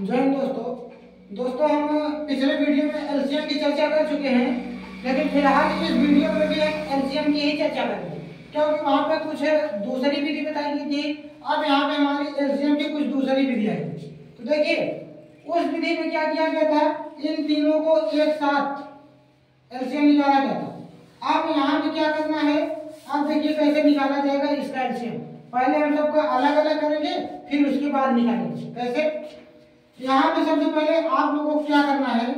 जय हिंद दोस्तों हम पिछले वीडियो में एलसीएम की चर्चा कर चुके हैं, लेकिन फिलहाल इस वीडियो में भी हम एलसीएम की ही चर्चा करेंगे क्योंकि वहाँ पे कुछ दूसरी विधि बताई गई थी। अब यहाँ पे हमारी एलसीएम की कुछ दूसरी विधि आएगी। तो देखिए उस विधि में क्या किया गया था, इन तीनों को एक साथ एलसीएम निकाला गया था। अब यहाँ पे क्या करना है, अब देखिए कैसे निकाला जाएगा इसका एलसीएम। पहले हम सबको अलग अलग करेंगे, फिर उसके बाद निकालेंगे। कैसे, यहाँ पे सबसे पहले आप लोगों को क्या करना है,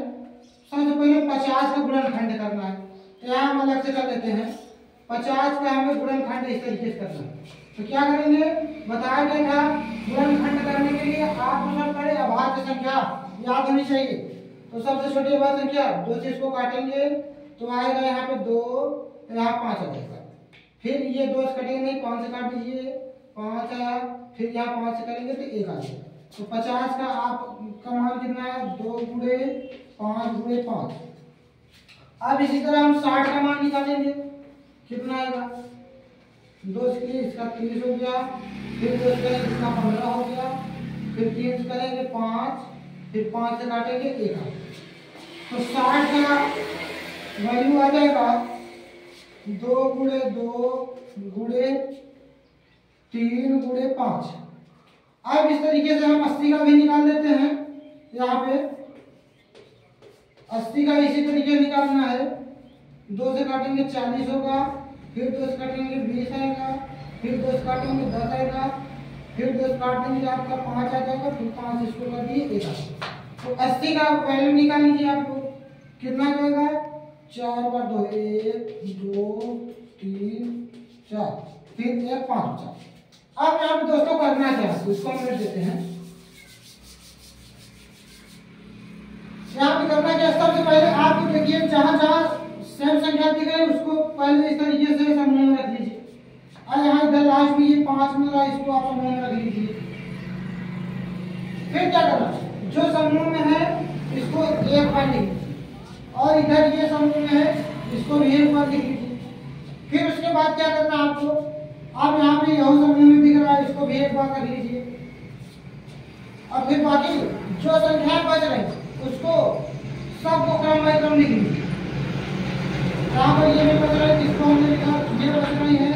सबसे पहले 50 का गुणनखंड करना है। तो यहाँ हम अलग से कर लेते हैं। 50 का हमें गुणनखंड इस तरीके से करना है। तो क्या करेंगे, बताया गया था गुणनखंड करने के लिए आपको सबसे पहले अभाज्य संख्या याद होनी चाहिए। तो सबसे छोटी अभाज्य संख्या 2 से इसको काटेंगे तो आएगा यहाँ पे 2, यहाँ 5 आ जाएगा। फिर ये 2 से कटेंगे नहीं, 5 से काट दीजिए, 5 आया। फिर यहाँ 5 से करेंगे तो 1 आ जाएगा। तो 50 का आपका मान कितना है, 2 गुणे 5 गुणे 5। अब इसी तरह हम 60 का मान निकालेंगे, कितना आएगा, 2 से इसका 30 हो गया, फिर 2 से इसका 15 हो गया, फिर 3 से करेंगे 5, फिर 5 से काटेंगे 1 आ। तो 60 का वैल्यू आ जाएगा 2 गुणे 2 गुणे 3 गुणे 5। अब इस तरीके से हम 80 का भी निकाल लेते हैं। यहाँ पे 80 का इसी तरीके निकालना है। 2 से काटेंगे 40 होगा, फिर 2 से काटेंगे 20 आएगा, फिर 2 से काटेंगे 10 आएगा, फिर 2 से काट देंगे आपका 5 आ जाएगा, फिर 5 इसको कर दिए 1 आएगा। तो 80 का वैल्यू निकाल लीजिए आप लोग, कितना जाएगा, 4 बार 2 1 2 3 4, फिर 1 5 बचा। अब यहाँ पे दोस्तों करना क्या है, इसको हम लिख देते हैं। यहाँ पे करना क्या, सबसे पहले आप देखिए जहां जहां सेम संख्या दिख रही है उसको पहले इस तरीके से समूह में रख लीजिए। और यहाँ इधर लास्ट में ये 5 मिल रहा है, इसको आप समूह में रख लीजिए। फिर क्या करना, जो समूह में है इसको एक बार लिख लीजिए, और इधर ये समूह में है इसको भी एक बार लिख लीजिए। फिर उसके बाद क्या करना आपको, अब यहाँ पे यह समूह में दिख रहा है, इसको भी एक बार कर लीजिए। और फिर बाकी जो संख्याएं बच रही उसको सबको क्रम बाय क्रम लिख लीजिए। यहाँ पर ये नहीं बच रहा है, इसको हमने लिखा, ये बच रही है,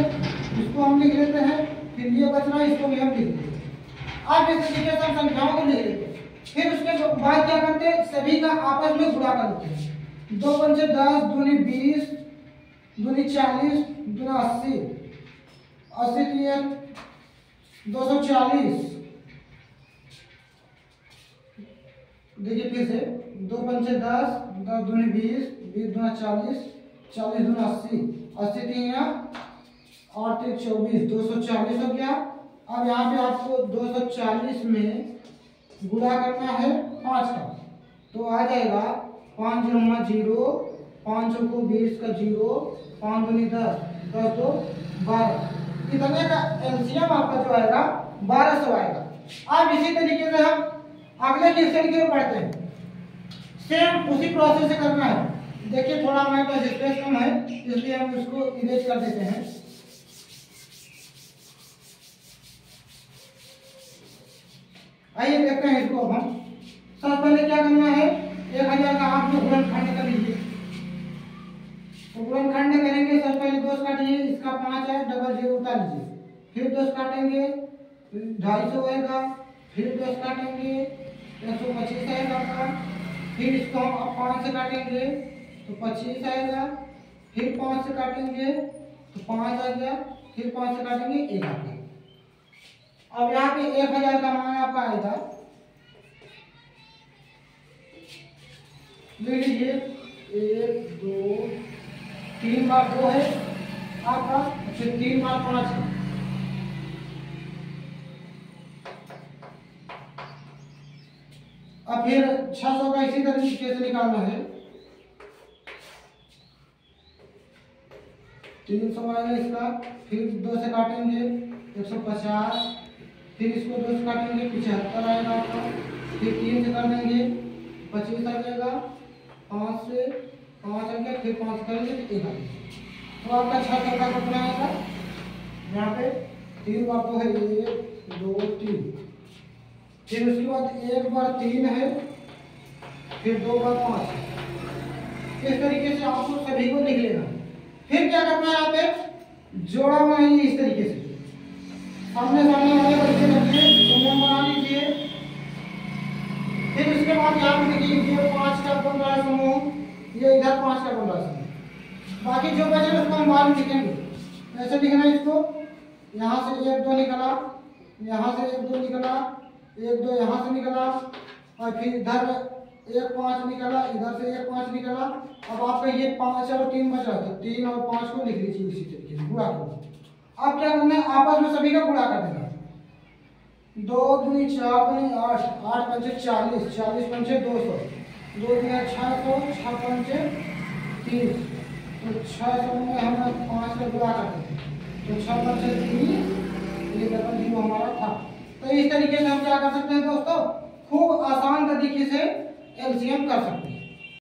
इसको हम लिख लेते हैं। फिर ये बच रहा है, इसको भी हम लिख लेते हैं। अब इस तरीके से हम संख्याओं को लिख लेते हैं। फिर उसके बाद क्या करते हैं, सभी का आपस में गुणा कर देते हैं। 2 पंचे 10, दूनी 20, दूनी 40, दूना 80, 80 3 240। देखिए फिर से 2 पंचे 10, 10 दूनी 20, 20 दूना 40, 40 दूना 80, 80 3 और 3 24, 240 हो गया। अब यहाँ पे आपको 240 में गुणा करना है 5 का, तो आ जाएगा 5 0 0, 5 को 20 का 0, 5 दूनी 10, 10 2 12। इतने का एलसीएम आपका जो आएगा 1200 आएगा। अब इसी तरीके से हम अगले क्वेश्चन की ओर बढ़ते हैं। सेम उसी प्रोसेस से करना है। देखिए थोड़ा हमारे पास स्पेस कम है, इसलिए हम इसको इरेज कर देते हैं। आइए देखते हैं इसको। हम सबसे पहले क्या करना है, 1000 का आप लोग गुणनखंड कर लीजिए। तो गुणनखंड करेंगे, सबसे पहले 2 काटिए, इसका 5 है, डबल 0 उतार लीजिए। फिर 2 काटेंगे 250 आएगा, फिर 2 काटेंगे 125 आएगा आपका। फिर इसको हम 5 से काटेंगे तो 25 आएगा, फिर 5 से काटेंगे तो 5 आ गया, फिर 5 से काटेंगे 1 आ गया। अब यहाँ पे 1000 का मान आपका आएगा, ले लीजिए 1 2 3 बार 2 है आपका, फिर 3 बार 5 है। अब फिर 600 का इसी तरीके से निकालना है। 300 आएगा इसका, फिर 2 से काटेंगे 150, फिर इसको 2 से काटेंगे 75 आएगा आपका, फिर 3 से कर देंगे 25 आ जाएगा, 5 से 5 आ गया, फिर 5 करेंगे तो 1 आ गया। तो आपका 600 का कितना आएगा, यहाँ पे 3 बार 2 है, 1 2 3, फिर उसके बाद 1 बार 3 है, फिर 2 बार 5 है। इस तरीके से आपको सभी को लिख लेना। फिर क्या करना है, यहाँ पे जोड़ा बनाइए इस तरीके से, सामने सामने वाले बच्चे रखिए, समूह बना लीजिए। फिर उसके बाद यहाँ पे देखिए ये 5 का बन रहा है समूह, ये इधर 5 का बन रहा है समूह। बाकी जो बचे उसको हम बाद में लिखेंगे। ऐसे लिखना है इसको, यहाँ से 1 2 निकला, यहाँ से 1 2 निकला, 1 2 यहाँ से निकला, और फिर इधर 1 5 निकला, इधर से 1 5 निकला। अब आपका ये 5 और 3 बच रहा था, 3 और 5 को लिख लीजिए इसी तरीके से, गुणा करो। अब क्या करना है, आपस में सभी का गुणा कर देना। 2 2 4 8, 8 5 40, 40 5 200, 2 2 600, 6 5 30, तो 600 में हम 5 का गुणा करते हैं, तो 6 5 3, ये डबल 0 हमारा था। तो इस तरीके से हम क्या कर सकते हैं दोस्तों, खूब आसान तरीके से एलसीएम कर सकते हैं।